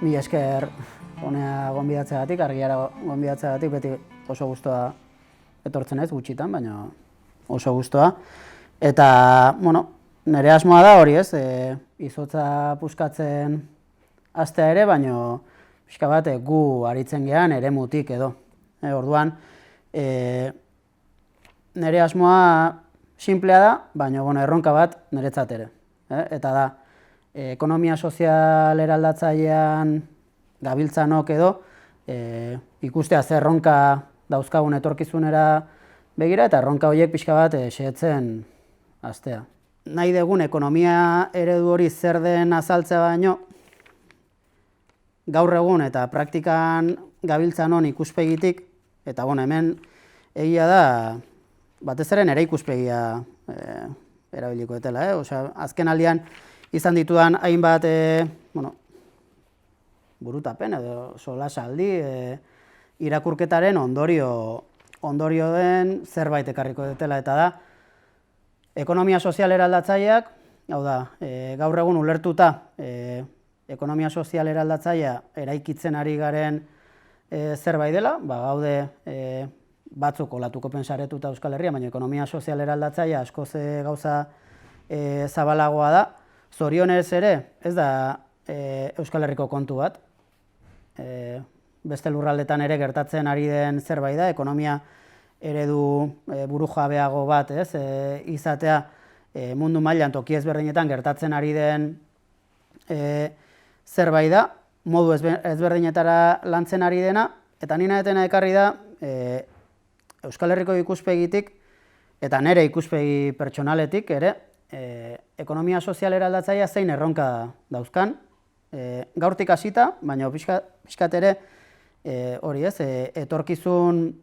Mila esker honea gonbidatzeagatik, argiara gonbidatzeagatik, beti oso gustoa etortzen ez gutxitan, baina oso gustoa. Eta, bueno, nire asmoa da hori ez, izotza puskatzen hastea ere, baina pixka bat gu aritzen gehan eremutik edo. Orduan, nire asmoa sinplea da, baina erronka bat niretzat ere. Eta da, ekonomia sozial eraldatzailean gabiltzanok edo, ikustea zer erronka dauzkagun etorkizunera begira, eta erronka horiek pixka bat xehetzen hastea. Nahi dugun ekonomia eredu hori zer den azaltzea baino, gaur egun eta praktikan gabiltzanon ikuspegitik, eta hemen egia da, batez ere nire ikuspegia erabiliko etela. Azken aldian izan ditudan hainbat burutapen edo solasaldi irakurketaren ondorio den zerbait ekarriko dutela, eta da ekonomia sozial eraldatzaileak, hau da, gaur egun ulertuta ekonomia sozial eraldatzailea eraikitzen ari garen zerbait dela, gaude batzuk olatuko pensaretuta Euskal Herria, baina ekonomia sozial eraldatzailea askoz gauza zabalagoa da. Zorionez ere, ez da Euskal Herriko kontu bat, beste lurraldetan ere gertatzen ari den zerbait da, ekonomia eredu burujabeago bat izatea mundu mailan toki ezberdinetan gertatzen ari den zerbait da, modu ezberdinetara lantzen ari dena, eta nina etena ekarri da Euskal Herriko ikuspegitik eta nire ikuspegi pertsonaletik ere, ekonomia sozial eraldatzailea zein erronka dauzkan, gaurtik hasita, baina pixkat ere hori ez, etorkizun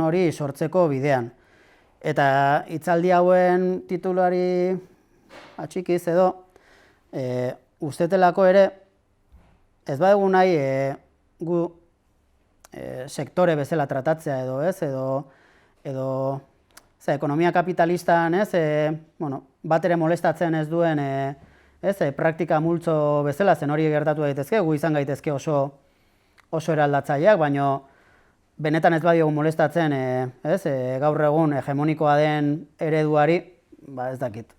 hori sortzeko bidean. Eta hitzaldi hauen tituluari atxikiz edo, ustetelako ere, ez badugu nahi gu sektore bezala tratatzea edo ez, edo ekonomia kapitalistan bat ere molestatzen ez duen praktika multzo bezala, zen hori gertatu daitezke, gu izan gaitezke oso eraldatzaileak, baina benetan ez badiogu molestatzen gaur egun hegemonikoa den ereduari, ez dakit,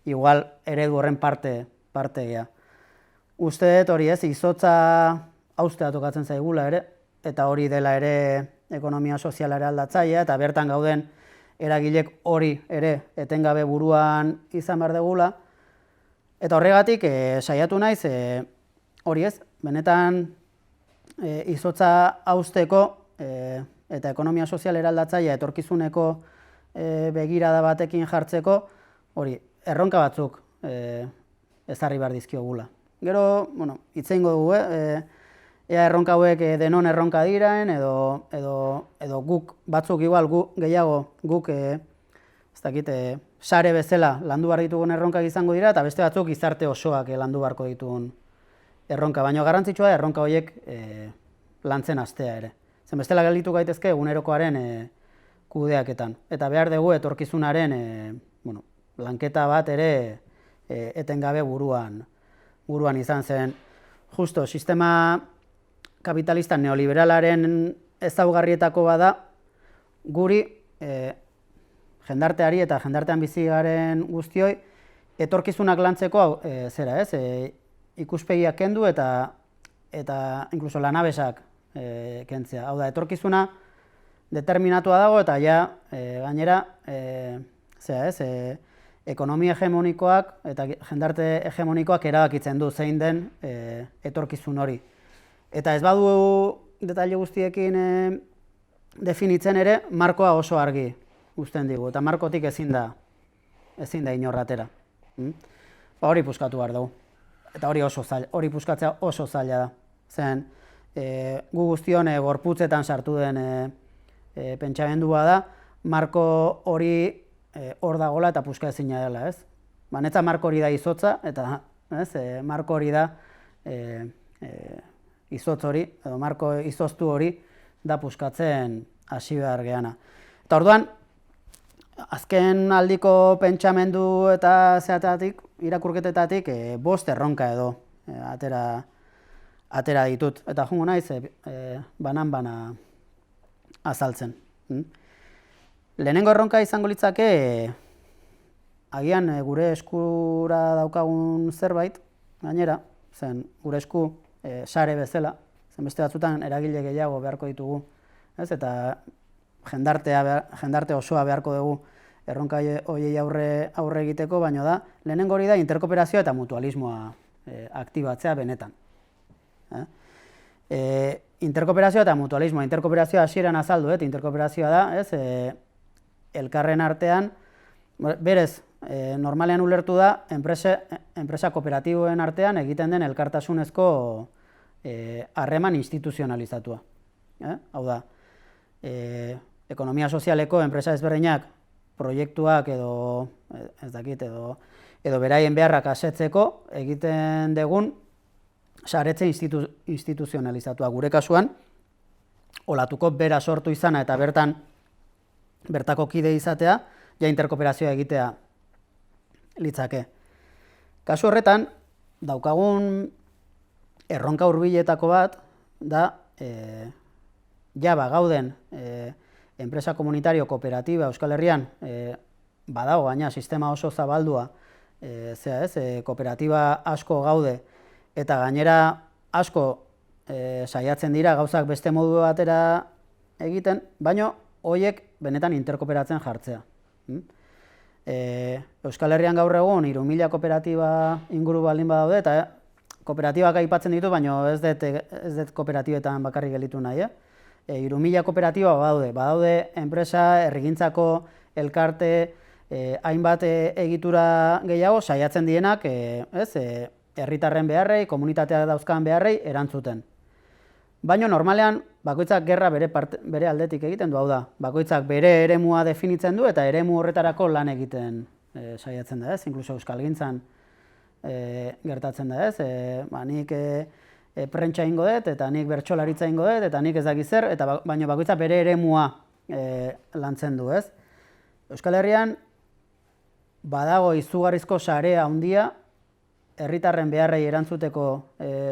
igual eredu horren parte gea. Uste dut hori izotza haustea tokatzen zaigula ere, eta hori dela ere ekonomia soziala eraldatzailea, eta bertan gauden eragilek hori ere etengabe buruan izan behar degula. Eta horregatik saiatu naiz hori ez, benetan izotza hausteko eta ekonomia sozial eraldatzailea etorkizuneko begirada batekin jartzeko, hori erronka batzuk ezarri behar dizkiogula. Gero, hitz egingo dugu, ea erronka hauek denon erronka diraen, edo guk batzuk igual guk ez dakit, sare bezala landu behar ditugun erronkak izango dira, eta beste batzuk gizarte osoak landu beharko ditugun erronka. Baina garrantzitsua da erronka horiek lantzen hastea ere. Zen bestela gelditu gaitezke egunerokoaren kudeaketan. Eta behar dugu etorkizunaren lanketa bat ere etengabe buruan izan zen. Justo, sistema kapitalista neoliberalaren ezaugarrietako bada, guri jendarteari eta jendartean bizi garen guztioi etorkizunak lantzeko ikuspegiak kendu eta inkluso lanabesak kentzea. Hau da, etorkizuna determinatua dago eta gainera ekonomia hegemonikoak eta jendarte hegemonikoak erabakitzen du zein den etorkizun hori. Eta ez badu detaile guztiekin definitzen ere, markoa oso argi uzten digu, eta markotik ezin da inor atera. Hori puskatu behar dugu, eta hori puskatzea oso zaila da. Zen, gu guztion gorputzetan sartu den pentsamendua da, marko hori hor dagoela eta puska ezina dela, ez? Netza marko hori da izotza, eta marko hori da izotz hori, edo marko izoztu hori da puskatzen hasi behar geana. Eta orduan, azken aldiko pentsamendu eta zeatatik, irakurketetatik, bost erronka edo atera ditut. Eta jungo naiz, banan-bana azaltzen. Lehenengo erronka izango litzake, agian gure eskura daukagun zerbait, gainera, zen gure esku sare bezala, zen beste batzutan eragile gehiago beharko ditugu, ez? Eta jendarte osoa beharko dugu erronka horiei aurre egiteko, baino da, lehenengo hori da interkooperazioa eta mutualismoa aktibatzea benetan. Interkooperazioa eta mutualismoa, interkooperazioa hasieran azaldu, interkooperazioa da, ez? Elkarren artean, berez, normalean ulertu da, enpresa kooperatiboen artean egiten den elkartasunezko harreman instituzionalizatua. Hau da, ekonomia sozialeko enpresa ezberdinak proiektuak edo beraien beharrak asetzeko egiten dugun saretze instituzionalizatua. Gure kasuan, olatuko bera sortu izana eta bertako kide izatea, ja interkooperazioa egitea litzake. Kasu horretan, daukagun erronka hurbiletako bat da gauden enpresa komunitario kooperatiba Euskal Herrian badago, baina sistema oso zabaldua, kooperatiba asko gaude eta gainera asko saiatzen dira gauzak beste modu batera egiten, baino horiek benetan interkooperatzen jartzea. Euskal Herrian gaur egun 3.000 kooperatiba inguru baldin badaude, eta kooperatibak aipatzen ditu, baina ez dut kooperatibetan bakarrik gelditu nahi. 3.000 kooperatiba badaude enpresa, herrigintzako elkarte, hainbat egitura gehiago saiatzen dienak, herritarren beharrei, komunitatea dauzkan beharrei erantzuten. Baina normalean bakoitzak gerra bere aldetik egiten du, hau da, bakoitzak bere eremua definitzen du eta eremu horretarako lan egiten saiatzen da, inkluso euskalgintzan gertatzen da, nik prentsa ingo dut, eta nik bertsolaritza ingo dut, eta nik ez dakit zer, baina bakoitzak bere eremua lantzen du, Euskal Herrian badago izugarrizko sarea handia herritarren beharrei erantzuteko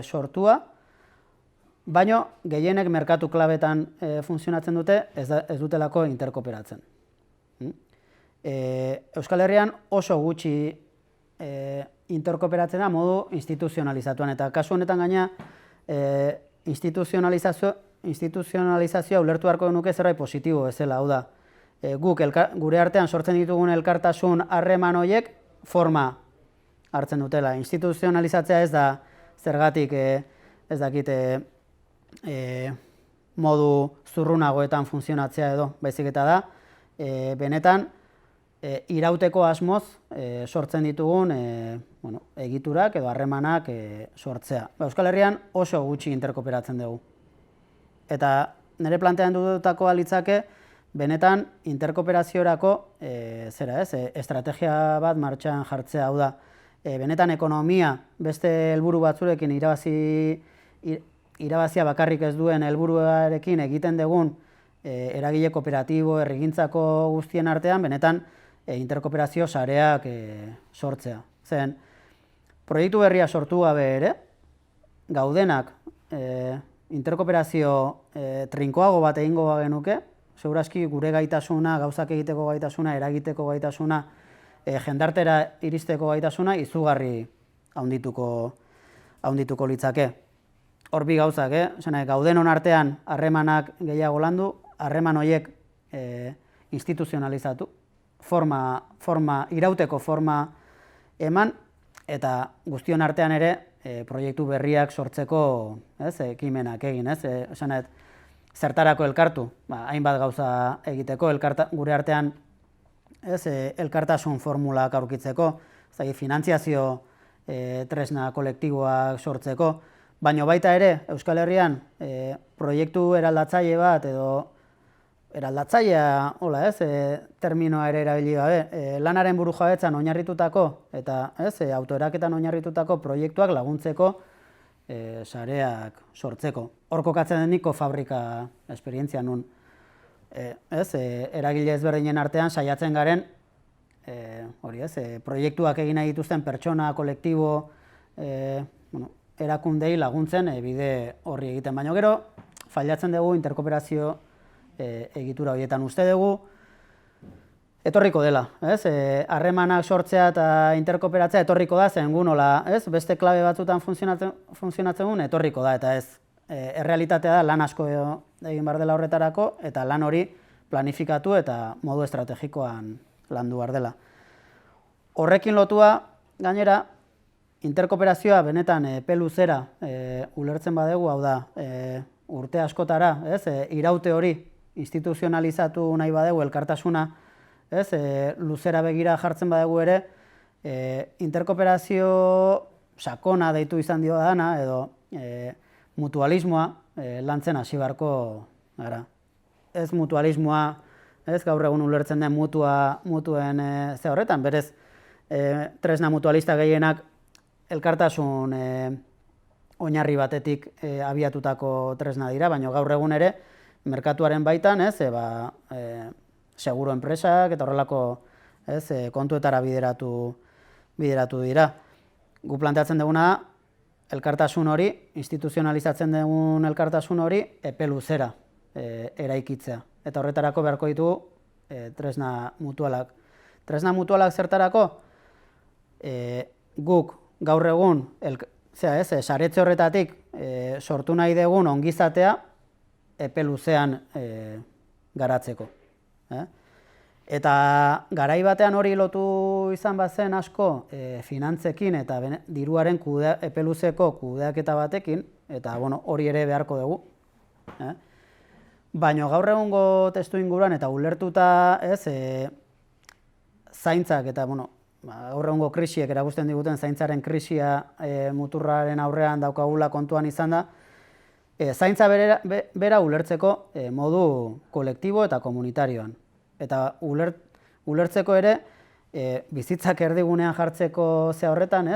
sortua, baina gehienek merkatu klabetan funtzionatzen dute, ez dutelako interkooperatzen. Euskal Herrian oso gutxi interkooperatzen da modu instituzionalizatuan, eta kasu honetan gaina instituzionalizazioa ulertu beharko genuke zerbait positibo bezala, hau da, guk gure artean sortzen ditugun elkartasun harreman horiek forma hartzen dutela. Instituzionalizatzea ez da zergatik ez dakit modu zurrunagoetan funtzionatzea edo, baizik eta da, benetan irauteko asmoz sortzen ditugun egiturak edo harremanak sortzea. Euskal Herrian oso gutxi interkooperatzen dugu. Eta nire plantean dudutakoa litzake, benetan interkooperaziorako estrategia bat martxan jartzea, hau da, benetan ekonomia beste helburu batzurekin irabazia bakarrik ez duen helburuarekin egiten dugun eragile kooperatibo, herrigintzako guztien artean, benetan interkooperazio sareak sortzea. Zen, proiektu berria sortu gabe ere, gaudenak interkooperazio trinkoago bat egingo genuke, segurazki gure gaitasuna, gauzak egiteko gaitasuna, eragiteko gaitasuna, jendartera iristeko gaitasuna izugarri handituko litzake. Hor bi gauzak, gaudenon artean harremanak gehiago landu, harreman horiek instituzionalizatu, irauteko forma eman, eta guztion artean ere proiektu berriak sortzeko ekimenak egin, zertarako elkartu, hainbat gauza egiteko, gure artean elkartasun formulak aurkitzeko, finantziazio tresna kolektiboak sortzeko, baina baita ere Euskal Herrian proiektu eraldatzaile bat edo eraldatzailea, terminoa ere erabili gabe, lanaren burujabetzan oinarritutako eta autoeraketan oinarritutako proiektuak laguntzeko sareak sortzeko. Hor kokatzen deniko fabrika esperientzia nun. Eragile ezberdinen artean saiatzen garen proiektuak egin nahi dituzten pertsona, kolektibo, erakundei laguntzen bide horri egiten. Baina gero, failatzen dugu interkooperazio egitura horietan. Uste dugu, etorriko dela, ez? Harremanak sortzea eta interkooperatzea etorriko da, zen gu nola, ez? Beste klabe batzutan funtzionatzen duen, etorriko da, eta ez. Errealitatea da, lan asko egin behar dela horretarako, eta lan hori planifikatu eta modu estrategikoan landu behar dela. Horrekin lotua, gainera, interkooperazioa benetan epe luzera ulertzen badegu, hau da, urte askotara, ez? Iraute hori instituzionalizatu nahi badegu elkartasuna, ez? Luzera begira jartzen badegu ere, interkooperazio sakona deitu izan dio dana, edo mutualismoa lantzen hasi beharko gara. Ez mutualismoa, ez gaur egun ulertzen den mutuen ze horretan, berez tresna mutualista gehienak elkartasun oinarri batetik abiatutako tresna dira, baina gaur egun ere merkatuaren baitan, ez, seguro enpresak eta horrelako, ez, kontuetara bideratu dira. Gu planteatzen duguna da, elkartasun hori, instituzionalizatzen dugun elkartasun hori, epe luzera eraikitzea. Eta horretarako beharko ditugu tresna mutualak. Tresna mutualak zertarako, guk gaur egun, saretze horretatik sortu nahi dugun ongizatea epe luzean garatzeko. Eta garai batean hori lotu izan bazen asko finantzekin eta diruaren epe luzeko kudeaketa batekin, eta hori ere beharko dugu. Baina gaur egungo testu inguruan eta ulertuta zaintzak eta gaur egungo krisiek erakusten diguten zaintzaren krisia muturraren aurrean daukagula kontuan izan da, zaintza bera ulertzeko modu kolektibo eta komunitarioan. Eta ulertzeko ere, bizitzak erdigunean jartzeko ze horretan,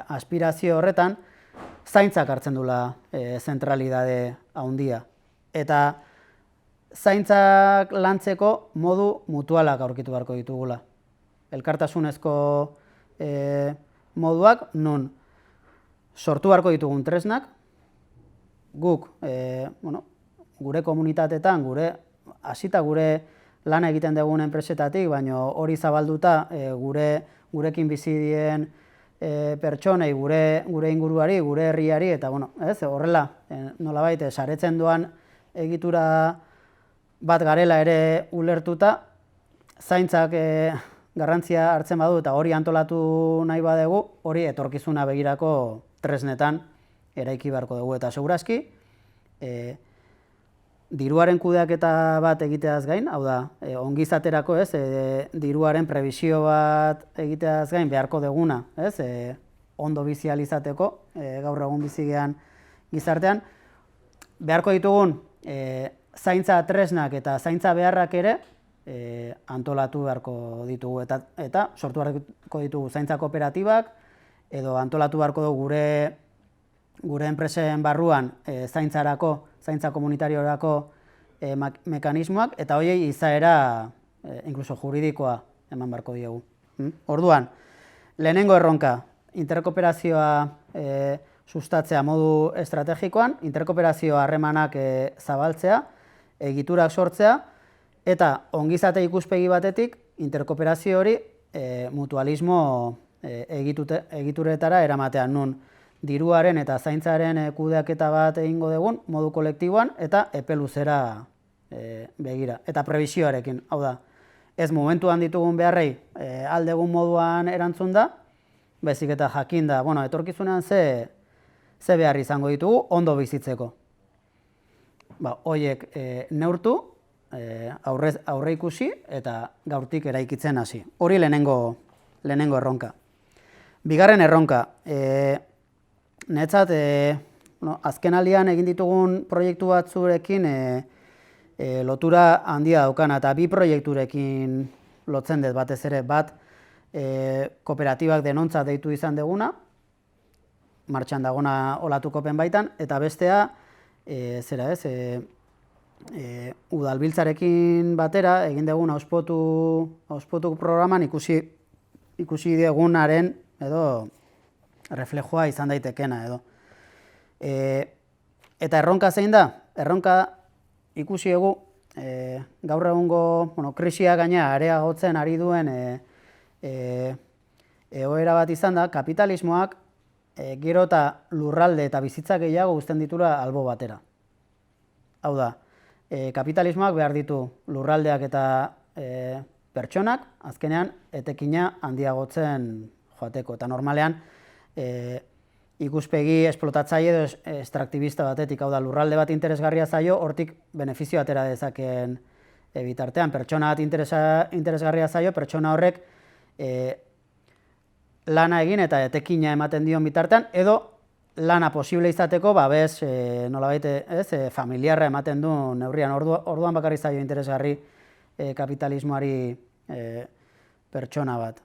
aspirazio horretan, zaintzak hartzen dula zentralidade handia. Eta zaintzak lantzeko modu mutualak aurkitu beharko ditugula. Elkartasunezko moduak non sortu beharko ditugun tresnak, guk gure komunitatetan, hasita gure lan egiten dugun enpresetatik, baina hori zabalduta gurekin bizi dien pertsonei, gure inguruari, gure herriari, eta horrela, nolabait, saretzen doan egitura bat garela ere ulertuta, zaintzak garrantzia hartzen badu eta hori antolatu nahi badegu, hori etorkizuna begirako tresnetan eraiki beharko dugu. Eta segurazki, diruaren kudeaketa bat egiteaz gain, hau da, ongizaterako, diruaren prebizio bat egiteaz gain beharko duguna, ondo bizi ahal izateko, gaur egun bizi gean gizartean, beharko ditugun zaintza tresnak eta zaintza beharrak ere antolatu beharko ditugu eta sortu beharko ditugu zaintza kooperatibak edo antolatu beharko dugu gure enpresen barruan zaintza komunitariorako mekanismoak eta horiei izaera inkluso juridikoa eman beharko diegu. Orduan, lehenengo erronka, interkooperazioa sustatzea modu estrategikoan, interkooperazio harremanak zabaltzea, egiturak sortzea, eta ongizate ikuspegi batetik interkooperazio hori mutualismo egituretara eramatean nun diruaren eta zaintzaren kudeaketa bat egingo dugun modu kolektiboan eta epe luzera begira. Eta prebizioarekin, hau da, ez momentuan ditugun beharrei aldegun moduan erantzun da, bezik eta jakin da, etorkizunean ze behar izango ditugu ondo bizitzeko. Horiek neurtu, aurre ikusi eta gaurtik eraikitzen hasi. Hori lehenengo erronka. Bigarren erronka, netzat azkenaldian egin ditugun proiektu batzurekin lotura handia daukana eta bi proiekturekin lotzen dut batez ere bat kooperatibak denontzat deitu izan deguna, martxan dagona olatukopen baitan, eta bestea, udalbiltzarekin batera egin dugun auspotu programan ikusi dugunaren edo reflejoa izan daitekena edo. Eta erronka zein da? Erronka ikusi egu gaur egungo krisia gaina areagotzen ari duen egoera bat izan da, kapitalismoak gero eta lurralde eta bizitza gehiago uzten ditura albo batera. Hau da, kapitalismoak behar ditu lurraldeak eta pertsonak, azkenean etekina handiagotzen joateko. Eta normalean, ikuspegi esplotatzaile edo estraktibista batetik, hau da, lurralde bat interesgarria zaio, hortik benefizio atera dezakeen bitartean. Pertsona bat interesgarria zaio, pertsona horrek lana egin eta etekina ematen dion bitartean, edo lana posible izateko, babes, nolabait, familiarra ematen du neurrian. Orduan bakarrik zaio interesgarri kapitalismoari pertsona bat.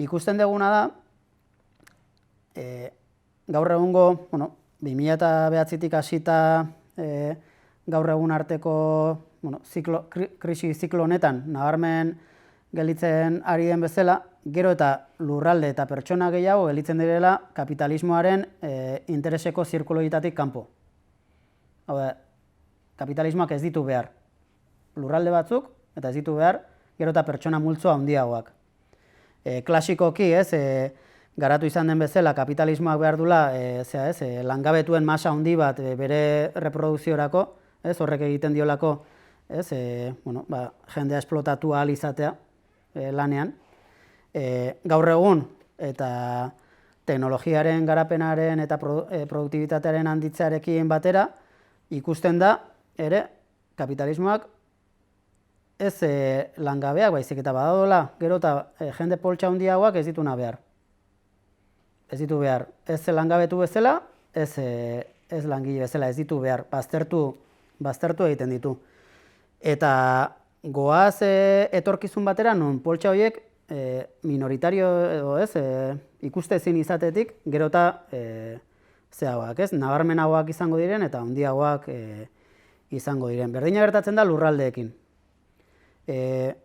Ikusten duguna da, gaur egungo, 2009tik hasita gaur egun arteko krisi ziklo honetan nabarmen gelditzen ari den bezala, gero eta lurralde eta pertsona gehiago gelditzen direla kapitalismoaren intereseko zirkuloetatik kanpo. Hau da, kapitalismoak ez ditu behar lurralde batzuk, eta ez ditu behar gero eta pertsona multzo handiagoak. Klasikoki, garatu izan den bezala, kapitalismoak behar dula langabetuen masa handi bat bere reprodukziorako, horrek egiten diolako jendea esplotatu ahal izatea lanean. Gaur egun eta teknologiaren garapenaren eta produktibitatearen handitzearekin batera, ikusten da ere kapitalismoak ez langabeak baizik eta badadola, gero eta jende poltsa handiagoak ez dituna behar. Ez ditu behar, ez langabetu bezala, ez langile bezala, ez ditu behar, baztertu egiten ditu. Eta goaz etorkizun batera, non poltsa horiek minoritario edo ikuste ezin izatetik, gero eta nabarmenagoak izango diren eta handiagoak izango diren. Berdina gertatzen da lurraldeekin.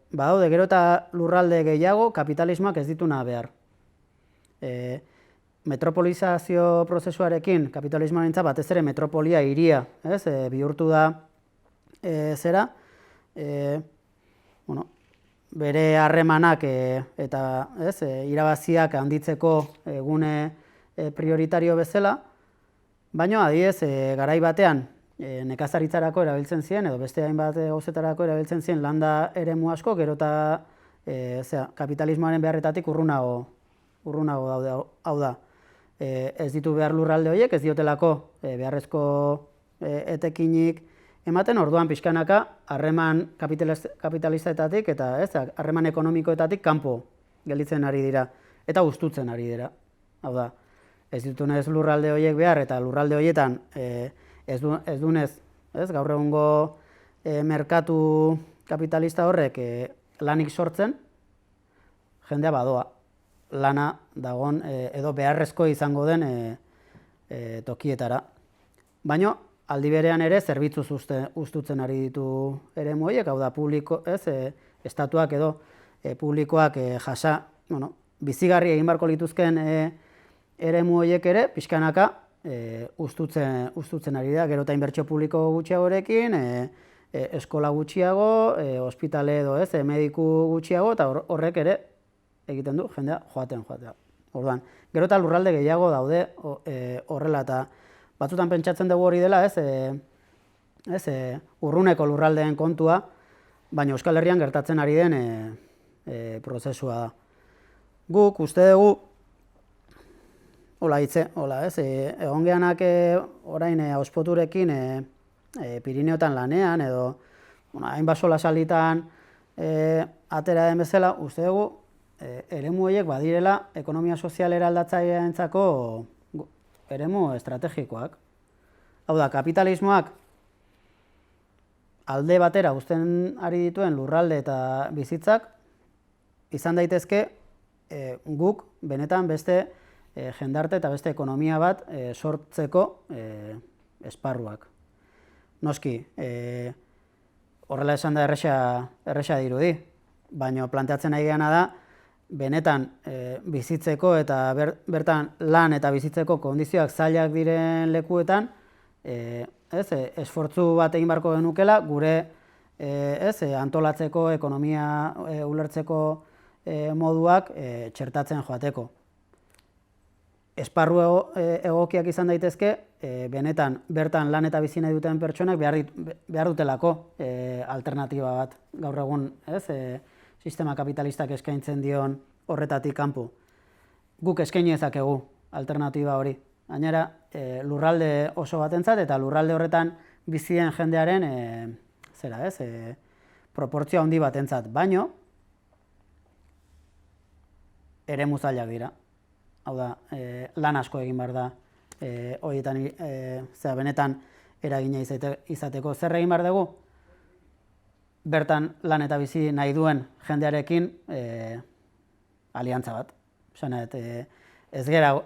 Badaude gero eta lurralde gehiago kapitalismoak ez dituna behar. Metropolizazio prozesuarekin kapitalismoarentzat batez ere metropolia hiria, bihurtu da bere harremanak eta irabaziak handitzeko gune prioritario bezala, baina adibidez garai batean nekazaritzarako erabiltzen ziren edo beste hainbat gauzetarako erabiltzen ziren landa eremu asko, gero eta kapitalismoaren beharretatik urrunago daude. Hau da, ez ditu behar lurralde horiek, ez diotelako beharrezko etekinik ematen, orduan pixkanaka harreman kapitalistetatik eta harreman ekonomikoetatik kanpo gelditzen ari dira eta hustutzen ari dira. Hau da, ez ditunez lurralde horiek behar eta lurralde horietan ez dunez, gaur egungo merkatu kapitalista horrek lanik sortzen, jendea badoa. Lana dagon edo beharrezko izango den tokietara. Baina, aldi berean ere, zerbitzuz ustutzen ari ditu eremu horiek, hau da, estatuak edo publikoak bizigarri egin barko lituzken eremu horiek ere, pixkanaka ustutzen ari da, gero eta inbertsio publiko gutxiagorekin, eskola gutxiago, ospitale edo mediku gutxiago, eta horrek ere, egiten du, jendea joatea. Orduan, gero eta lurralde gehiago daude horrela, eta batzutan pentsatzen dugu hori dela, urruneko lurraldeen kontua, baina Euskal Herrian gertatzen ari den prozesua da. Guk uste dugu, egon gehanak orain auspoturekin Pirineotan lanean, edo hainbat solasalditan atera den bezala, uste dugu, eremu horiek badirela ekonomia sozialera aldatzailearentzako eremu estrategikoak. Hau da, kapitalismoak alde batera uzten ari dituen lurralde eta bizitzak izan daitezke guk benetan beste jendarte eta beste ekonomia bat sortzeko esparruak. Noski, horrela esan da erresa dirudi, baina planteatzen nahi geana da benetan bizitzeko eta bertan lan eta bizitzeko kondizioak zailak diren lekuetan, esfortzu bat egin beharko genukela gure antolatzeko, ekonomia ulertzeko moduak txertatzen joateko. Esparru egokiak izan daitezke, benetan bertan lan eta bizi nahi duten pertsonak behar dutelako alternatiba bat gaur egun, sistema kapitalistak eskaintzen dion horretatik kanpo. Guk eskaini dezakegu alternatiba hori. Gainera, lurralde oso batentzat eta lurralde horretan bizien jendearen proportzio handi batentzat, baino eremu zailak dira. Hau da, lan asko egin behar da horietan benetan eragina izateko. Zer egin behar dugu? Bertan lan eta bizi nahi duen jendearekin aliantza bat. Ez gera,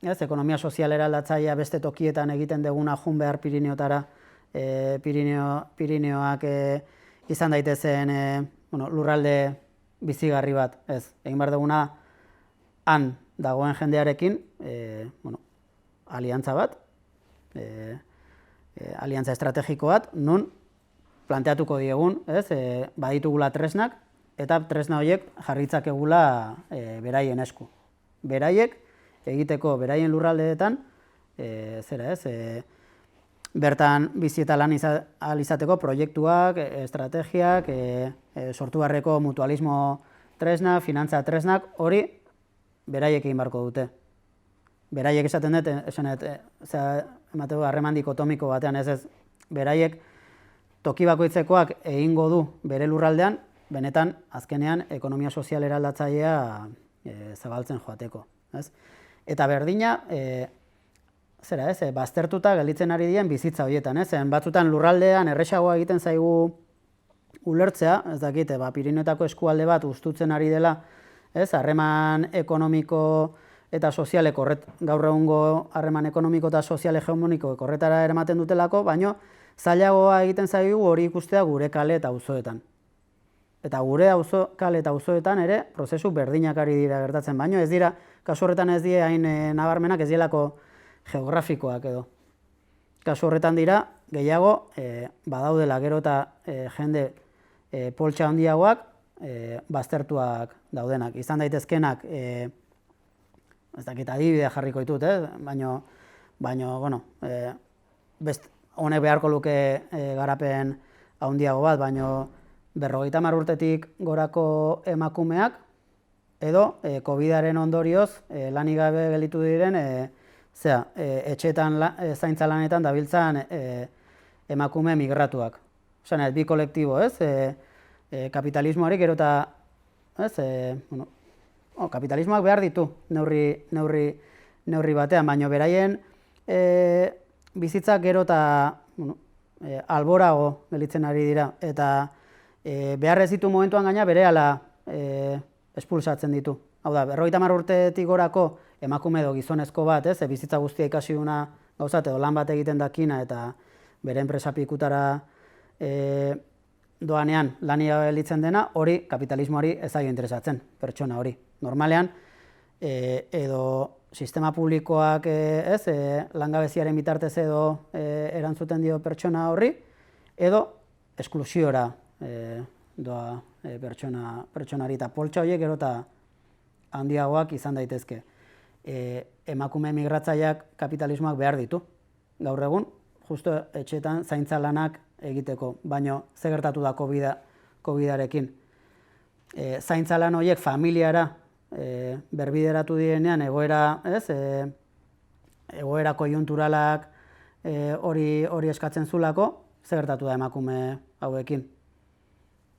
ekonomia sozialera aldatzaia beste tokietan egiten duguna jun behar Pirineotara, Pirineoak izan daitezen lurralde bizigarri bat. Ez, egin behar duguna han dagoen jendearekin aliantza bat, aliantza estrategiko bat, nun planteatuko diegun, baditugula tresnak, eta tresna horiek jarritzakegula beraien esku. Beraiek egiteko beraien lurraldeetan, bertan bizi eta lan ahal izateko proiektuak, estrategiak, sortu beharreko mutualismo tresna, finantza tresnak, hori beraiek egin beharko dute. Beraiek esaten dut, emateko harreman dikotomiko batean, beraiek toki bakoitzekoak egingo du bere lurraldean, benetan azkenean ekonomia sozialera aldatzailea zabaltzen joateko. Eta berdina, baztertuta gelditzen ari diren bizitza horietan. Batzutan lurraldean erresagoa egiten zaigu ulertzea, ez dakit, Pirineotako eskualde bat ustutzen ari dela, harreman ekonomiko eta sozialek gaur egungo harreman ekonomiko eta sozial hegemonikoek horretara eramaten dutelako, baino zailagoa egiten zaigu hori ikustea gure kale eta auzoetan. Eta gure kale eta auzoetan ere prozesu berdinak ari dira gertatzen, baino ez dira, kasu horretan ez dira hain nabarmenak, ez dielako geografikoak edo. Kasu horretan dira, gehiago badaudela gero eta jende poltsa handiagoak baztertuak daudenak. Izan daitezkenak, ez dakit adibidea jarriko ditut, baino, honek beharko luke garapen handiago bat, baino 50 urtetik gorako emakumeak, edo COVID-aren ondorioz lanik gabe gelditu diren, etxeetan zaintza lanetan dabiltzan emakume migratuak. Osan, bi kolektibo, kapitalismoari gero eta, kapitalismoak behar ditu neurri batean, baina beraien bizitzak gero eta alborago gelditzen ari dira, eta behar ez ditu momentuan gaina berehala espulsatzen ditu. Hau da, 50 urtetik gorako emakume edo gizonezko bat, bizitza guztia ikasi duna gauzat edo lan bat egiten dakina eta bere enpresa pikutara doanean lania gelditzen dena, hori kapitalismoari ez zaio interesatzen, pertsona hori. Normalean, edo sistema publikoak langabeziaren bitartez edo erantzuten dio pertsona horri, edo esklusiora doa pertsonari eta poltsa horiek gero eta handiagoak izan daitezke. Emakume migratzaileak kapitalismoak behar ditu. Gaur egun, justu etxeetan zaintza lanak egiteko, baino ze gertatu da COVID-arekin. Zaintza lan horiek familiara berbideratu direnean egoera koiunturalak hori eskatzen zulako, ze gertatu da emakume hauekin.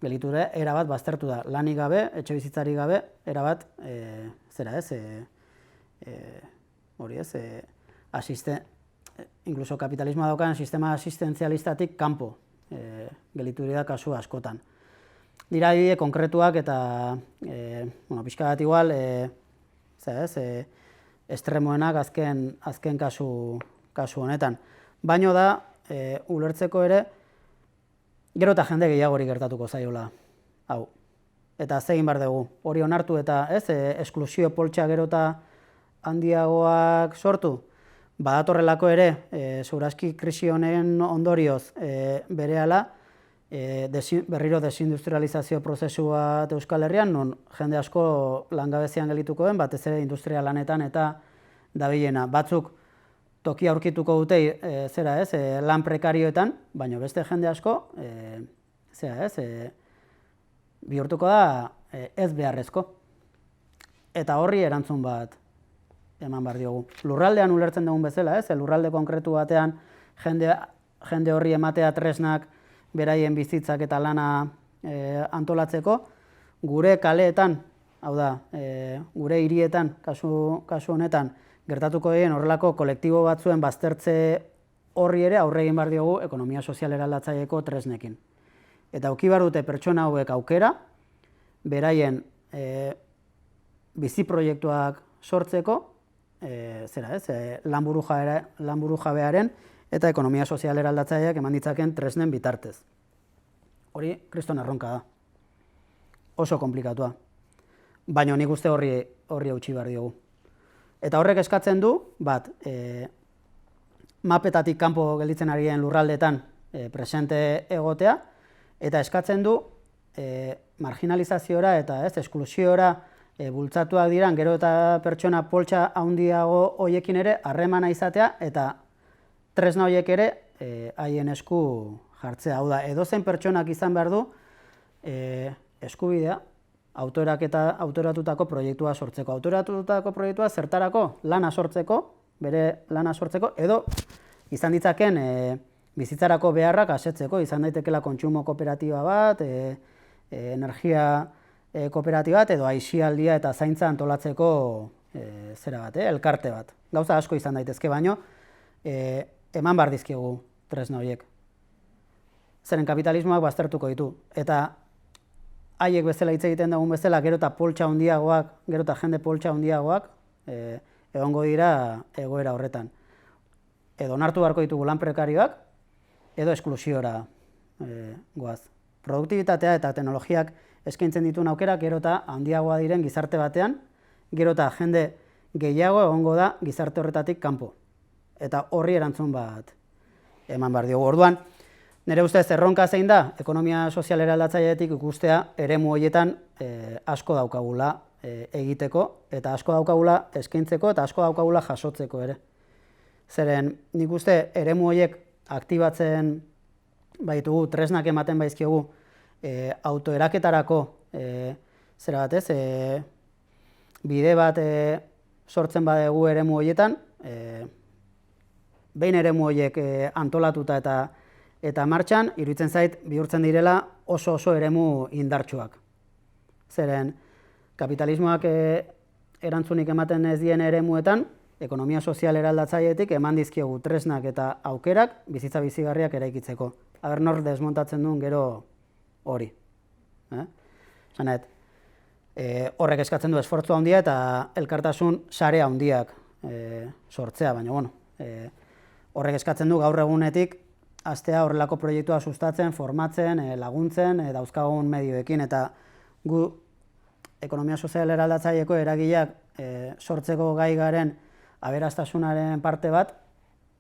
Gelditu da, erabat baztertu da, lanik gabe, etxe bizitzari gabe, erabat, inkluso kapitalismoa daukan sistema asistentzialistatik kanpo gelditu da kasu askotan. Dira adibide konkretuak eta pixka bat igual, estremoenak azken kasu honetan. Baino da, ulertzeko ere, gero eta jende gehiagori gertatuko zaiola hau. eta ze egin behar dugu. Hori onartu eta esklusio poltsa gero eta handiagoak sortu. Badatorrelako ere, segurazki krisi honen ondorioz berehala, berriro desindustrializazio prozesu bat Euskal Herrian, non jende asko langabezian gelituko den, batez ere industria lanetan eta dabilena. Batzuk tokia aurkituko dute lan prekarioetan, baina beste jende asko, bihurtuko da ez beharrezko. Eta horri erantzun bat eman behar diogu. Lurraldean ulertzen dugun bezala, lurralde konkretu batean jende horri ematea tresnak beraien bizitzak eta lana antolatzeko, gure kaleetan, hau da, gure hirietan, kasu honetan, gertatuko diren horrelako kolektibo batzuen baztertze horri ere aurre egin behar diogu ekonomia sozial eraldatzaileeko tresnekin. Eta auki behar dute pertsona hauek aukera, beraien bizi proiektuak sortzeko, lanburu jabearen eta ekonomia sozial eraldatzaileak eman ditzaken tresnen bitartez. Hori kriston erronka da. Oso konplikatua. Baina nik uste horri eutsi behar diogu. Eta horrek eskatzen du, bat, mapetatik kanpo gelditzen ari den lurraldeetan presente egotea, eta eskatzen du marginalizaziora eta esklusiora bultzatuak diran gero eta pertsona poltsa handiago hoiekin ere harremana izatea eta tresna horiek ere haien esku jartzea. Hau da, edozein pertsonak izan behar du eskubidea autoratutako proiektua sortzeko. Autoratutako proiektua zertarako lana sortzeko, bere lana sortzeko, edo izan ditzaken bizitzarako beharrak asetzeko, izan daitekela kontsumo kooperatiba bat, energia kooperatiba bat, edo aisialdia eta zaintza antolatzeko elkarte bat. Gauza asko izan daitezke, baino eman behar dizkigu tresna horiek. Zeren kapitalismoak baztertuko ditu. Eta haiek bezala hitz egiten dugun bezala, gero eta poltsa handiagoak, gero eta jende poltsa handiagoak egongo dira egoera horretan. Edo onartu beharko ditugu lan prekarioak, edo esklusiora goaz. Produktibitatea eta teknologiak eskaintzen dituen aukerak gero eta handiagoa diren gizarte batean, gero eta jende gehiago egongo da gizarte horretatik kanpo. Eta horri erantzun bat eman behar diogu. Orduan, nire ustez erronka zein da, ekonomia sozial eraldatzailetik ikustea eremu horietan asko daukagula egiteko, eta asko daukagula eskaintzeko, eta asko daukagula jasotzeko ere. Zeren, nik uste eremu horiek aktibatzen baitugu, tresnak ematen baizkiogu, autoeraketarako bide bat sortzen badegu eremu horietan, behin eremu horiek antolatuta eta martxan, iruditzen zait bihurtzen direla oso eremu indartsuak. Zeren, kapitalismoak erantzunik ematen ez dien eremuetan, ekonomia sozial eraldatzailetik eman dizkiogu tresnak eta aukerak bizitza bizigarriak eraikitzeko. Aber nor desmontatzen duen gero hori. Zanet, horrek eskatzen du esfortzu handia eta elkartasun sare handiak sortzea, baina bueno, horrek eskatzen du gaur egunetik hastea horrelako proiektua sustatzen, formatzen, laguntzen, dauzkagun medioekin, eta gu ekonomia sozial eraldatzaileko eragileak sortzeko gai garen aberastasunaren parte bat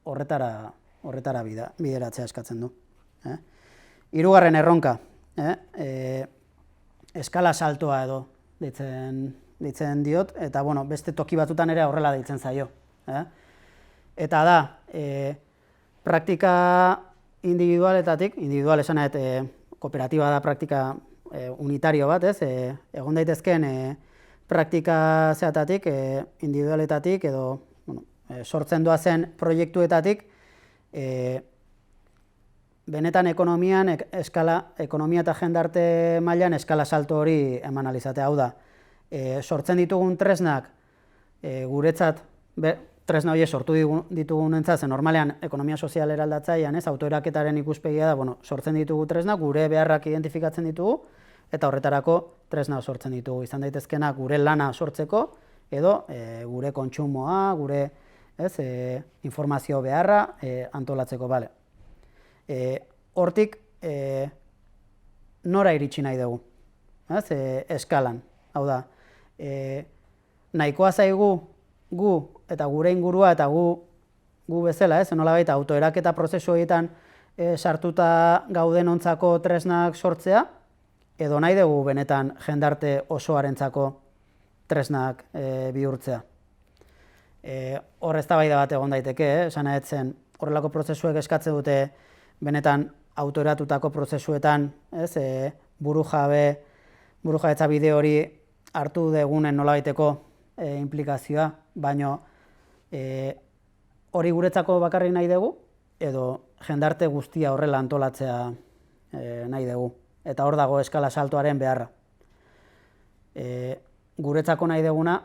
horretara bideratzea eskatzen du. Hirugarren erronka, eskala saltoa edo deitzen diot, eta bueno, beste toki batutan ere horrela deitzen zaio. Eta da, praktika individualetatik, individual esanet kooperatiba da praktika unitario bat, egon daitezken praktika zeatatik, individualetatik edo sortzen doazen proiektuetatik, benetan ekonomian, ekonomia eta jendarte mailan eskala salto hori eman alizatea. Hau da, sortzen ditugun tresnak guretzat, tresna horiek sortu ditugun entzat, normalean ekonomia sozial eraldatzailean, autoeraketaren ikuspegia da, sortzen ditugu tresnak, gure beharrak identifikatzen ditugu, eta horretarako tresna sortzen ditugu. Izan daitezkenak gure lana sortzeko, edo gure kontsumoa, gure informazio beharra antolatzeko. Hortik, nora iritsi nahi dugu? eskalan. Hau da, nahikoa zaigu gu eta gure ingurua eta gu bezala, nolabait autoeraketa prozesu horietan sartuta gaudenontzako tresnak sortzea, edo nahi dugu benetan jendarte osoarentzako tresnak bihurtzea. Hor eztabaida bat egon daiteke, esan nahi zen, horrelako prozesuek eskatzen dute benetan autoeratutako prozesuetan, burujabetza bide hori hartu degunen nolabaiteko implikazioa, baino hori guretzako bakarrik nahi dugu, edo jendarte guztia horrela antolatzea nahi dugu. Eta hor dago eskala saltoaren beharra. Guretzako nahi duguna,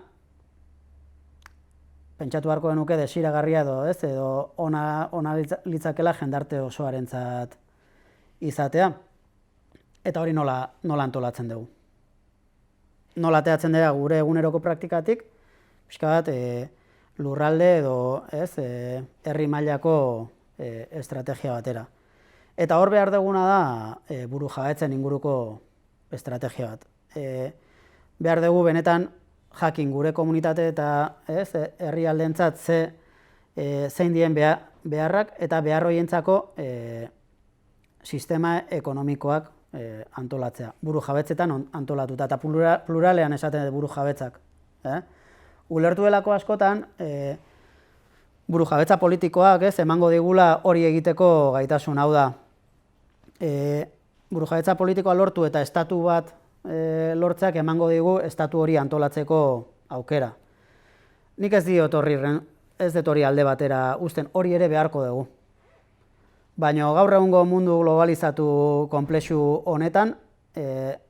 pentsatu beharko genuke desiragarria edo ona litzakela jendarte osoarentzat izatea. Eta hori nola antolatzen dugu. Nola ateratzen dira gure eguneroko praktikatik, pixka bat lurralde edo herri mailako estrategia batera. Eta hor behar duguna da burujabetzen inguruko estrategia bat. Behar dugu benetan jakin gure komunitate eta herrialdentzat zein dien beharrak eta behar horientzako sistema ekonomikoak antolatzea. Burujabetzetan antolatuta eta pluralean esaten dut burujabetzak. Ulertu delako askotan burujabetza politikoak emango digula hori egiteko gaitasun. Hau da, burujabetza politikoa lortu eta estatu bat lortzeak emango digu estatu hori antolatzeko aukera. Nik ez dut hori alde batera uzten, hori ere beharko dugu. Baina gaur egungo mundu globalizatu konplexu honetan,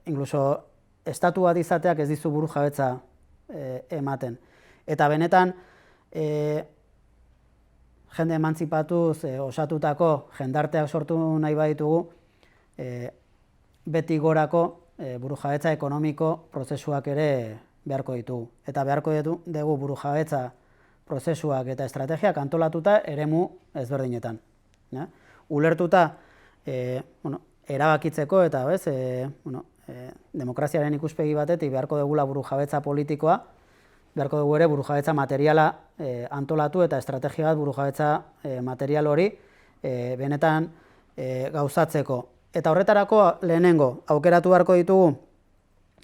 inkluso estatu bat izateak ez dizu burujabetza ematen. Eta benetan, jende emantzipatuz osatutako jendarteak sortu nahi baditugu, beti gorako burujabetza ekonomiko prozesuak ere beharko ditugu. Eta beharko dugu burujabetza prozesuak eta estrategiak antolatuta eremu ezberdinetan. Ulertuta erabakitzeko eta demokraziaren ikuspegi batetik beharko dugula burujabetza politikoa, beharko dugu ere burujabetza materiala antolatu eta estrategia bat burujabetza material hori benetan gauzatzeko. Eta horretarako lehenengo aukeratu beharko ditugu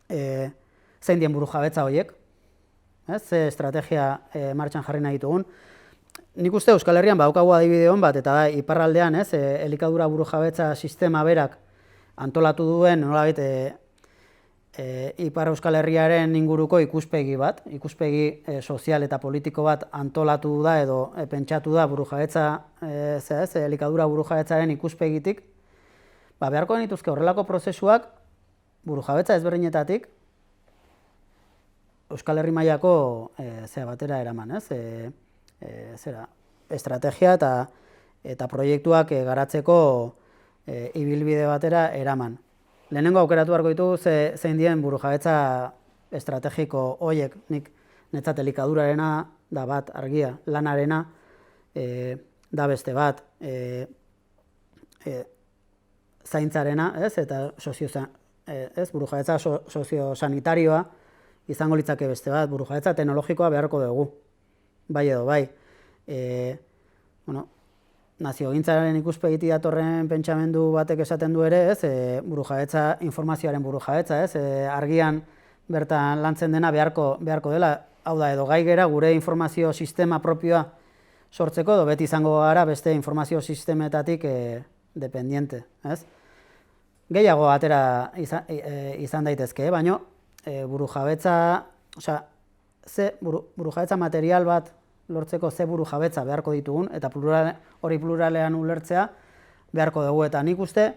zein dien burujabetza horiek, ze estrategia martxan jarri nahi ditugun. Nik uste Euskal Herrian badaukagu adibide hon bat, eta da iparraldean elikadura burujabetza sistema berak antolatu duen nolabait Ipar Euskal Herriaren inguruko ikuspegi bat, ikuspegi sozial eta politiko bat antolatu da edo pentsatu da burujabetza, elikadura burujabetzaren ikuspegitik, beharko genituzke horrelako prozesuak burujabetza ezberdinetatik Euskal Herri mailako batera eraman, estrategia eta proiektuak garatzeko ibilbide batera eraman. Lehenengo aukeratu beharko ditugu zein dien burujabetza estrategiko horiek, nik netzat elikadurarena da bat argia, lanarena da beste bat, zaintzarena, eta burujabetza soziosanitarioa izango litzake beste bat, burujabetza teknologikoa beharko dugu, bai edo bai. Naziogintzaren ikuspegitik datorren pentsamendu batek esaten du ere, burujabetza, informazioaren burujabetza, argian bertan lantzen dena beharko dela, hau da, edo gai gera gure informazio sistema propioa sortzeko, edo beti izango gara beste informazio sistemetatik dependiente. Gehiago atera izan daitezke, baina burujabetza, burujabetza material bat lortzeko ze burujabetza beharko ditugun, eta hori pluralean ulertzea beharko dugu. Eta nik uste,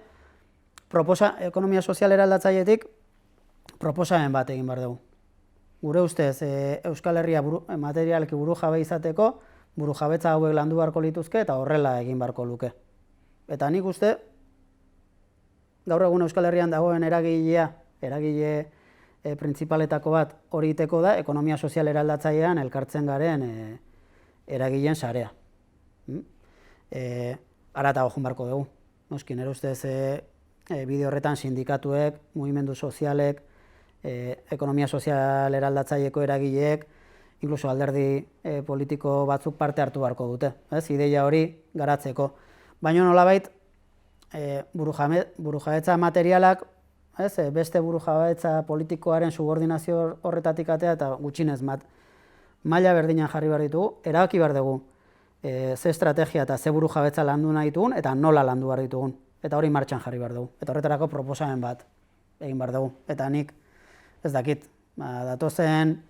ekonomia sozial eraldatzailetik proposamen bat egin behar dugu. Gure ustez, Euskal Herria materialki burujabe izateko, burujabetza hauek landu beharko lituzke eta horrela egin beharko luke. Eta nik uste, gaur egun Euskal Herrian dagoen eragile printzipaletako bat hori iteko da, ekonomia sozial eraldatzailean elkartzen garen eragileen sarea. Haratago joan beharko dugu. Noski, nire ustez bide horretan sindikatuek, mugimendu sozialek, ekonomia sozial eraldatzaieko eragileek, inkluso alderdi politiko batzuk parte hartu beharko dute, ideia hori garatzeko. Baina nolabait, burujabetza materialak, beste burujabetza politikoaren subordinazio horretatik atea eta gutxinez maila berdinan jarri behar ditugu, erabaki behar dugu ze estrategia eta ze burujabetza landu nahi ditugun eta nola landu behar ditugun. Eta hori martxan jarri behar dugu. Eta horretarako proposamen bat egin behar dugu. Eta nik ez dakit, datozen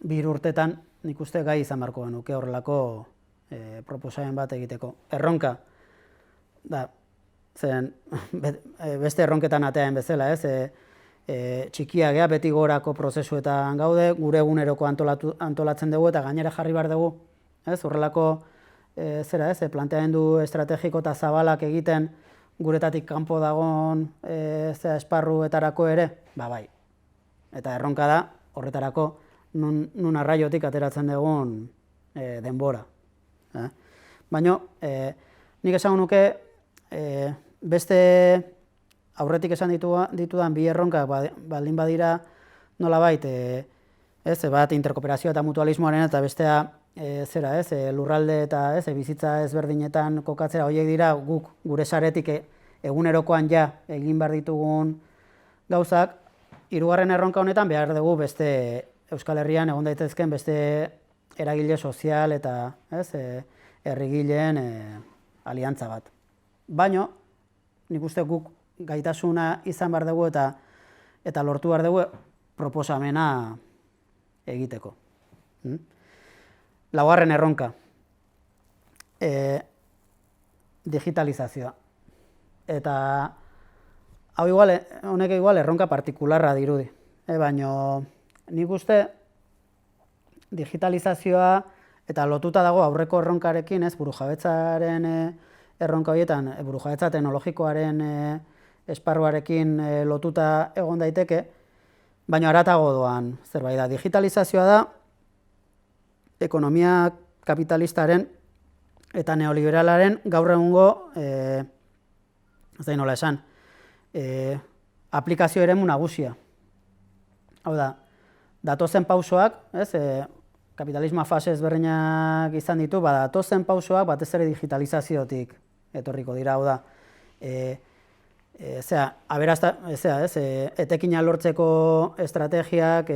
2 urtetan nik uste gai izan beharko genuke horrelako proposamen bat egiteko. Erronka, beste erronketan atean bezala, txikia gea beti gorako prozesuetan gaude, gure eguneroko antolatzen dugu eta gainera jarri behar dugu, horrelako planteamendu estrategiko eta zabalak egiten guretatik kanpo dagoen esparruetarako ere, bai. Eta erronka da, horretarako, nun arraiotik ateratzen dugun denbora. Baina, nik esan nuke, beste aurretik esan ditudan bi erronka baldin badira nolabait, bat interkooperazioa eta mutualismoaren eta bestea lurralde eta bizitza ezberdinetan kokatzera horiek dira guk gure saretik egunerokoan ja egin behar ditugun gauzak. Hirugarren erronka honetan behar dugu beste Euskal Herrian egon daitezken beste eragile sozial eta herrigileen aliantza bat. Baina, nik uste guk gaitasuna izan behar dugu eta lortu behar dugu proposamena egiteko. Laugarren erronka, digitalizazioa. Eta honek igual erronka partikularra dirudi. Baina nik uste digitalizazioa eta lotuta dago aurreko erronkarekin, burujabetzaren erronka horietan, burujabetza teknologikoaren esparruarekin lotuta egon daiteke, baina haratago doan zerbait da. Digitalizazioa da ekonomia kapitalistaren eta neoliberalaren gaur egungo, nola esan, aplikazio eremu nagusia. Hau da, datozen pausoak, kapitalismoa fase ezberdinak izan ditu, datozen pausoak batez ere digitalizaziotik etorriko dira, hau da. Etekina lortzeko estrategiak,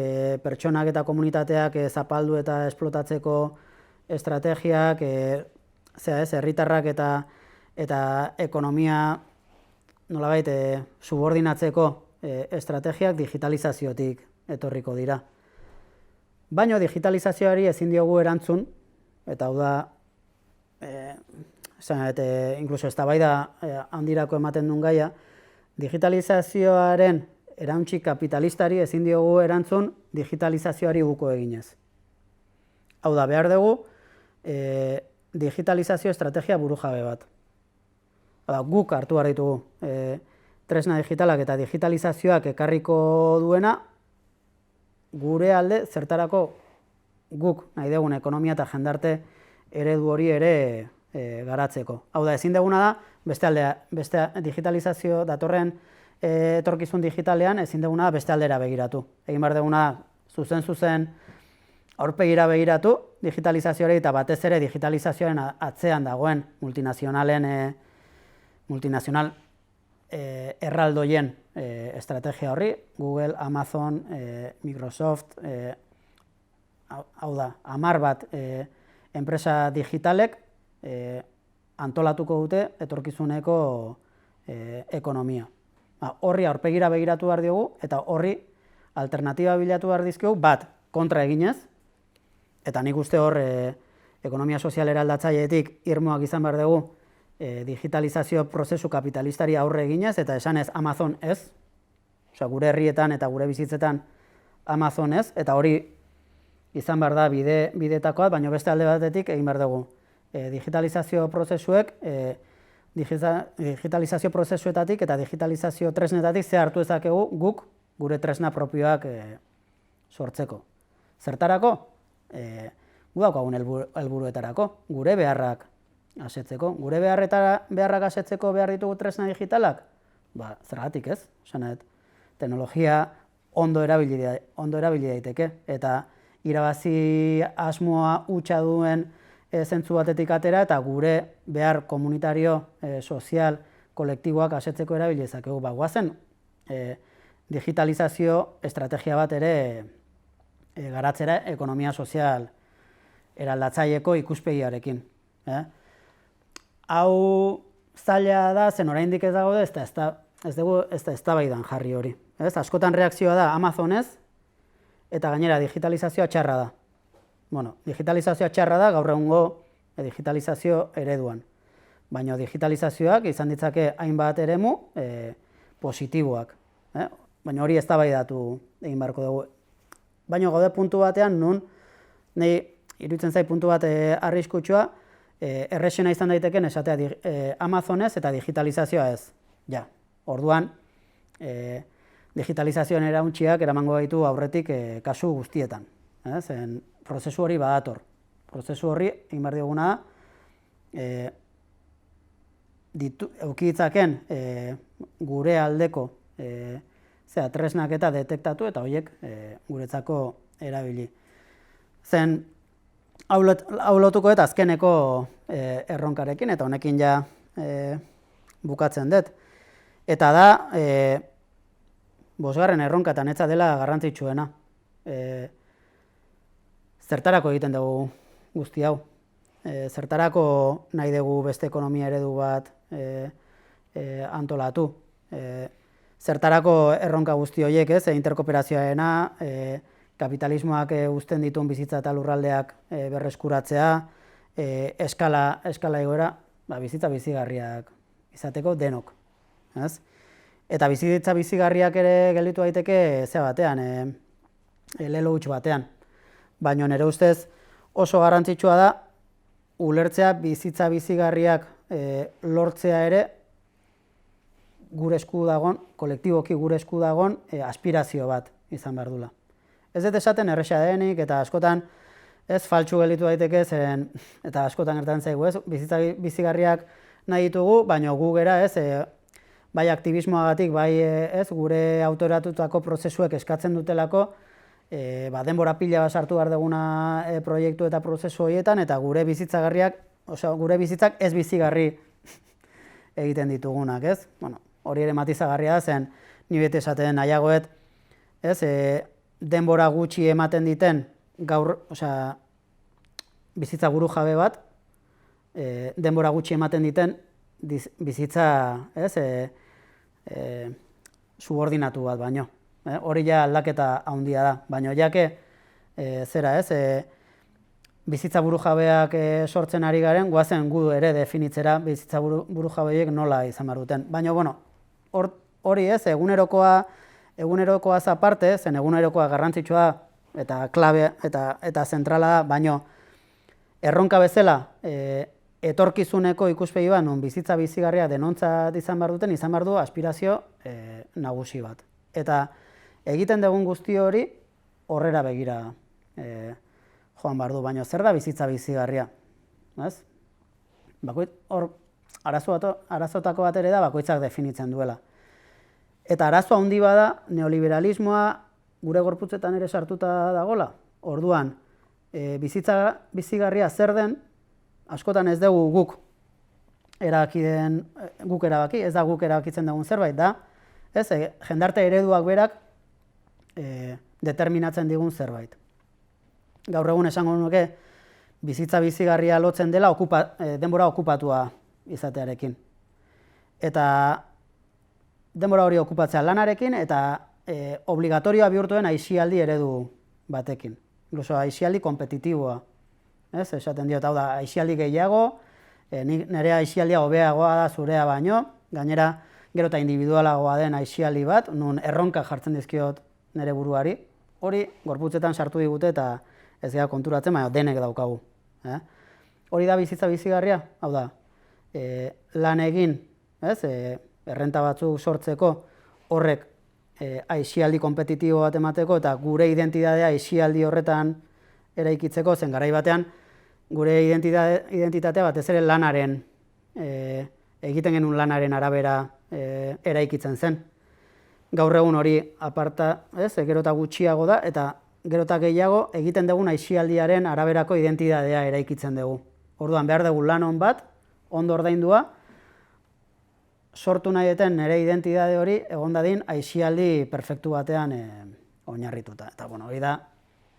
pertsonak eta komunitateak zapaldu eta esplotatzeko estrategiak, herritarrak eta ekonomia nolabait subordinatzeko estrategiak digitalizaziotik etorriko dira. Baina digitalizazioari ezin diogu erantzun, eta hau da, inkluso eztabaida handirako ematen duen gaia, digitalizazioaren erantzi kapitalistari ezin diogu erantzun digitalizazioari uko eginez. Hau da, behar dugu digitalizazio estrategia burujabe bat. Guk hartu behar ditugu tresna digitalak eta digitalizazioak ekarriko duena, gure alde zertarako guk nahi dugun ekonomia eta jendarte eredu hori ere garatzeko. Hau da, ezin duguna da, beste digitalizazio datorren etorkizun digitalean, ezin duguna beste aldera begiratu. Egin behar duguna zuzen aurpegira begiratu digitalizazioari eta batez ere digitalizazioaren atzean dagoen multinazional erraldoien estrategia horri, Google, Amazon, Microsoft, hau da, 10 bat enpresa digitalek antolatuko dute etorkizuneko ekonomia. Horri aurpegira begiratu behar diogu eta horri alternatiba bilatu behar dizkiogu bat kontra eginez, eta nik uste hor ekonomia sozial eraldatzailetik irmoak izan behar dugu digitalizazio prozesu kapitalistari aurre eginez, eta esanez Amazon ez, gure herrietan eta gure bizitzetan Amazon ez, eta hori izan behar da bidetakoa, baina beste alde batetik egin behar dugu. Digitalizazio prozesuek, digitalizazio prozesuetatik eta digitalizazio tresnetatik ze hartu ezakegu guk gure tresna propioak sortzeko. Zertarako? Gu daukagun helburuetarako, gure beharrak asetzeko. Gure beharrak asetzeko behar ditugu tresna digitalak? Zergatik ez? Teknologia ondo erabili daiteke. Eta irabazi asmoa hutsa duen zentzu batetik atera eta gure behar komunitario, sozial, kolektiboak asetzeko erabili dezakegu. Guazen digitalizazio estrategia bat ere garatzera ekonomia sozial eraldatzaileko ikuspegiarekin. Hau zaila da, zen oraindik ez dago ez da eztabaidan jarri hori. Askotan reakzioa da Amazonez, eta gainera digitalizazioa txarra da. Digitalizazioa txarra da gaur egungo digitalizazio ereduan. Baina digitalizazioak izan ditzake hainbat eremu positiboak. Baina hori eztabaidatu egin beharko dugu. Baina gaude puntu batean nun, nahi iruditzen zait puntu bat arriskutsua, errexena izan daiteken esatea Amazonez eta digitalizazioa ez. Orduan, digitalizazioan erauntziak eramango gaitu aurretik kasu guztietan. Zen prozesu hori badator. Prozesu horri egin behar dioguna da, eduki ditzaken gure aldeko tresnak eta detektatu eta horiek guretzako erabili. Zen hau lotuko eta azkeneko erronkarekin, eta honekin ja bukatzen dut. Eta da, bosgarren erronka eta netza dela garrantzitsuena. Zertarako egiten dugu guzti hau? Zertarako nahi dugu beste ekonomia eredu bat antolatu? Zertarako erronka guzti horiek, interkooperazioarena, kapitalismoak uzten dituen bizitza eta lurraldeak berreskuratzea, eskala egoera, bizitza bizigarriak izateko denok. Eta bizitza bizigarriak ere gelditu daiteke batean, lelo huts batean. Baina nire ustez oso garrantzitsua da ulertzea bizitza bizigarriak lortzea ere gure esku dagon, kolektiboki gure esku dagon aspirazio bat izan behar dula. Ez dut esaten erresa denik eta askotan ez faltsu gelditu daiteke zen, eta askotan gertatzen zaigu, bizitza bizigarriak nahi ditugu, baina gu gera bai aktivismoagatik, bai gure autoratutako prozesuek eskatzen dutelako, denbora pila bat sartu behar duguna proiektu eta prozesu horietan, eta gure bizitzak ez bizigarri egiten ditugunak, ez? Hori ere matizagarria da zen, ni bete esaten nahiagoet, denbora gutxi ematen diten bizitza buru jabe bat, denbora gutxi ematen diten bizitza subordinatu bat baino. Hori ja aldaketa handia da, baina jake bizitza buru jabeak sortzen ari garen, guazen gu ere definitzera bizitza buru jabeek nola izan behar duten. Baina, hori egunerokoaz aparte, zen egunerokoa garrantzitsua eta klabe eta zentrala da, baina erronka bezala etorkizuneko ikuspegi bat, non bizitza bizigarria denontzat izan behar du aspirazio nagusi bat. Eta egiten dugun guzti hori horrera begira joan behar du, baina zer da bizitza bizigarria? Hor arazotako bat ere da bakoitzak definitzen duela. Eta arazoa handi bada neoliberalismoa gure gorputzetan ere sartuta dagola. Orduan, bizitza bizigarria zer den, askotan ez dugu guk erabaki, ez da guk erabakitzen dugun zerbait, da, jendarte ereduak berak determinatzen digun zerbait. Gaur egun esango nuke bizitza bizigarria lotzen dela denbora okupatua izatearekin. Eta denbora hori okupatzea lanarekin eta obligatorioa bihurtuen aisialdi eredu batekin. Incluso aisialdi kompetitiboa. Esaten diot, hau da, aisialdi gehiago, nire aisialdia hobeagoa da zurea baino, gainera gero eta individualagoa den aisialdi bat, nun erronka jartzen dizkiot nire buruari, hori gorputzetan sartu digute eta ez gara konturatzen, baina denek daukagu. Hori da bizitza bizigarria, hau da, lan egin, errenta batzuk sortzeko horrek aisialdi kompetitibo bat emateko eta gure identitatea aisialdi horretan eraikitzeko, zen garai batean gure identitatea batez ere lanaren, egiten genuen lanaren arabera eraikitzen zen. gaur egun hori aparta, gero eta gutxiago da, eta gero eta gehiago egiten dugun aisialdiaren araberako identitatea eraikitzen dugu. Orduan behar dugu lan on bat, ondo ordaindua, sortu nahi duten nire identitate hori egon dadin aisialdi perfektu batean oinarrituta. Eta bueno, hori da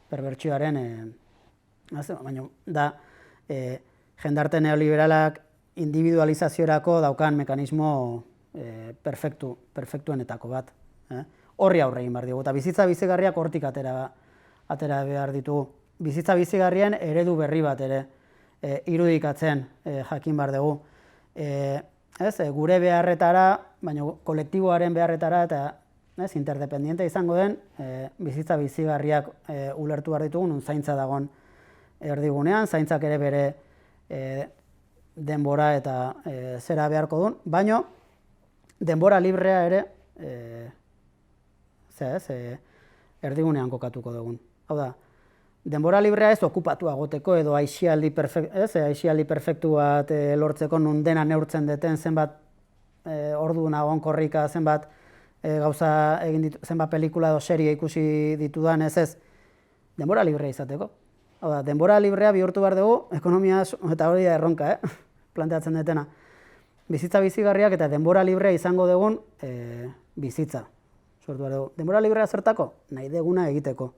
perbertsioaren, baina da jendarte neoliberalak individualizaziorako daukan mekanismo perfektuenetako bat. Horri aurre egin behar dugu, eta bizitza bizigarriak hortik atera behar ditugu. Bizitza bizigarrien eredu berri bat ere irudikatzen jakin behar dugu. Gure beharretara, baina kolektiboaren beharretara eta interdependiente izango den bizitza bizigarriak ulertu behar ditugu, nun zaintza dagon erdigunean, zaintzak ere bere denbora eta zera beharko duen, baina denbora librea ere erdigunean kokatuko dugun. Hau da, denbora librea ez okupatu agoteko edo aisialdi perfektu bat lortzeko nun dena neurtzen deten zenbat ordu nagon korrika, zenbat gauza egin ditu, zenbat pelikula edo serie ikusi ditudan ez, denbora librea izateko. Hau da, denbora librea bihurtu behar dugu, ekonomia eta hori da erronka, planteatzen detena. Bizitza bizigarriak eta denbora librea izango dugun bizitza. Sortu behar dugu. Denbora librea zertako? Nahi deguna egiteko.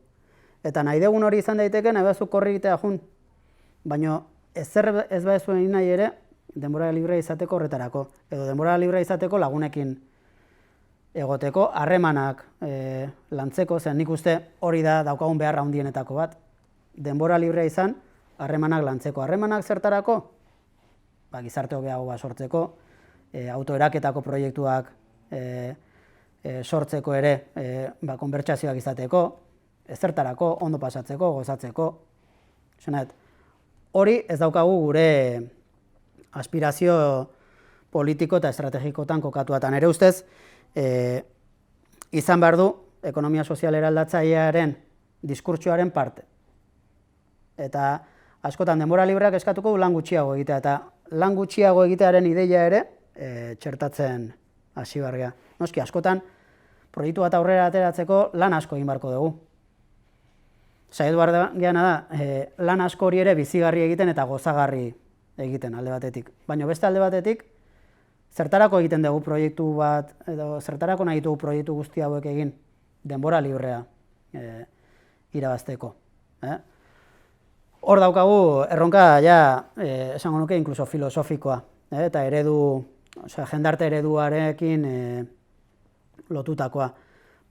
Eta nahi degun hori izan daiteke, nahi behazu korri egitea jun. Baina ez behazu egin nahi ere, denbora librea izateko horretarako. Edo denbora librea izateko lagunekin egoteko, harremanak lantzeko, zen nik uste hori da daukagun beharra handienetako bat. Denbora librea izan, harremanak lantzeko. Harremanak zertarako? Gizarte hobeago bat sortzeko, autoeraketako proiektuak sortzeko ere, konbertsazioak izateko, ezertarako, ondo pasatzeko, gozatzeko. Hori ez daukagu gure aspirazio politiko eta estrategikotan kokatuatan. Ere ustez, izan behar du ekonomia sozial eraldatzailearen diskurtsoaren parte. Eta askotan denbora libreak eskatuko du lan gutxiago egitea, eta lan gutxiago egitearen ideia ere txertatzen hasi behar gara. Noski, askotan proiektu bat aurrera ateratzeko lan asko egin beharko dugu. Saiatu behar geana da, lan asko hori ere bizigarri egiten eta gozagarri egiten alde batetik. Baina beste alde batetik, zertarako egiten dugu proiektu bat, edo zertarako nahi ditugu proiektu guzti hauek egin denbora librea irabazteko. Hor daukagu erronka esango nuke inkluso filosofikoa, eta jendarte ereduarekin lotutakoa.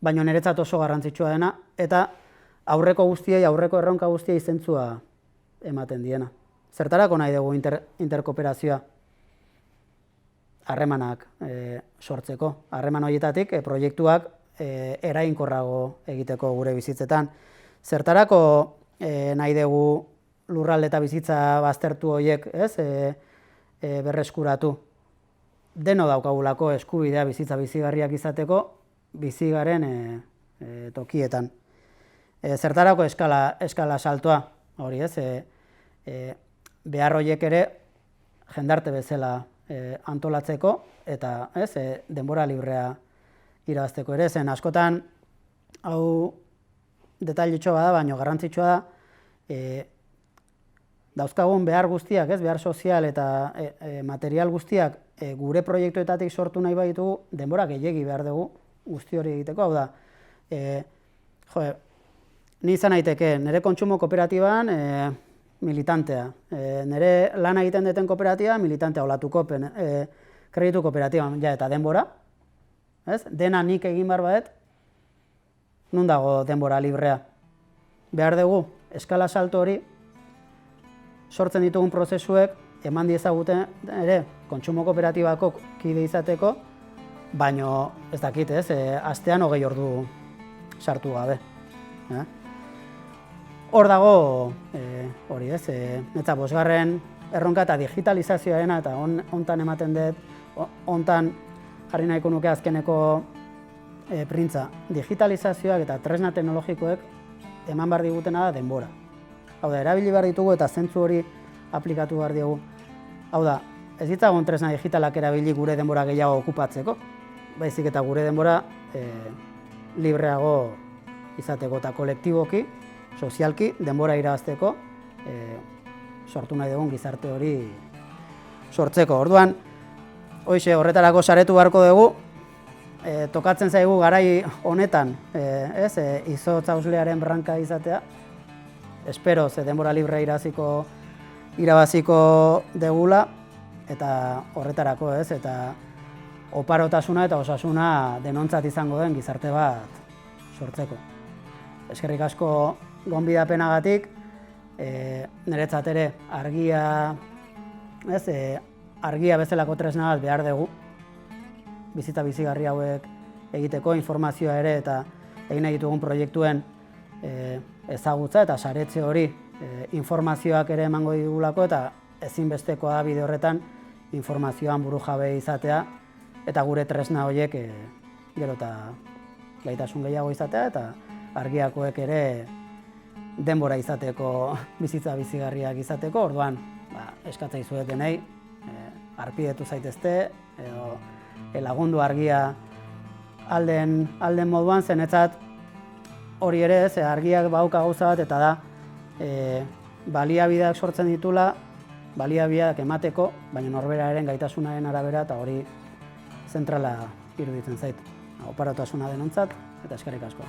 Baina niretzat oso garrantzitsua dena, eta aurreko erronka guztiei zentzua ematen diena. Zertarako nahi dugu interkooperazioa? Harremanak sortzeko. Harreman horietatik proiektuak eraginkorrago egiteko gure bizitzetan. Zertarako nahi dugu lurralde eta bizitza baztertu horiek berreskuratu. Deno daukagulako eskubidea bizitza bizigarriak izateko bizigaren tokietan. Zertarako eskala saltoa, hori behar horiek ere jendarte bezala antolatzeko eta denbora librea irabazteko ere. Zen askotan, hau detailitxo bada, baina garrantzitsua da, dauzkagun behar guztiak, behar sozial eta material guztiak gure proiektuetatik sortu nahi baditugu, denbora gehiegi behar dugu guzti hori egiteko. Hau da, ni izan naiteke, nire kontsumo kooperatiban militantea, nire lan egiten duten kooperatiba militantea, olatukopen, kreditu kooperatiban, eta denbora, dena nik egin behar badet, nun dago denbora librea. Behar dugu, eskala salto hori, sortzen ditugun prozesuek, eman diezaguten ere, kontsumo kooperatibako kide izateko, baino ez dakit, astean 20 ordu sartu gabe. Hor dago, hori netza bosgarren erronka eta digitalizazioarena, eta hontan ematen dut, hontan jarri nahiko nuke azkeneko printza. Digitalizazioak eta tresna teknologikoek eman behar digutena da denbora. Hau da, erabili behar ditugu eta zentzu hori aplikatu behar diogu. Hau da, ez ditzagun tresna digitalak erabili gure denbora gehiago okupatzeko, baizik eta gure denbora libreago izateko eta kolektiboki, sozialki, denbora irabazteko, sortu nahi dugun gizarte hori sortzeko. Orduan, hoxe horretarako saretu beharko dugu, tokatzen zaigu garai honetan, izotz hauslearen branka izatea. Espero ze denbora libre irabaziko degula, eta horretarako, eta oparotasuna eta osasuna denontzat izango den gizarte bat sortzeko. Eskerrik asko gonbidapenagatik, niretzat ere argia bezalako tresna bat behar dugu, bizitza bizigarri hauek egiteko, informazioa ere eta egin nahi ditugun proiektuen ezagutza eta saretze hori informazioak ere emango digulako, eta ezinbestekoa da bide horretan informazioan burujabe izatea eta gure tresna horiek gero eta gaitasun gehiago izatea eta argiakoek ere denbora izateko, bizitza bizigarriak izateko. Orduan, eskatzea izuet denei, arpidetu zaitezte, edo lagundu argia alden moduan, zenetzat hori ere, argiak bauka gauza bat, eta da, baliabideak sortzen ditula, baliabideak emateko, baina norberaren gaitasunaren arabera, eta hori zentrala iruditzen zait. Oparotasuna denontzat, eta eskerrik asko.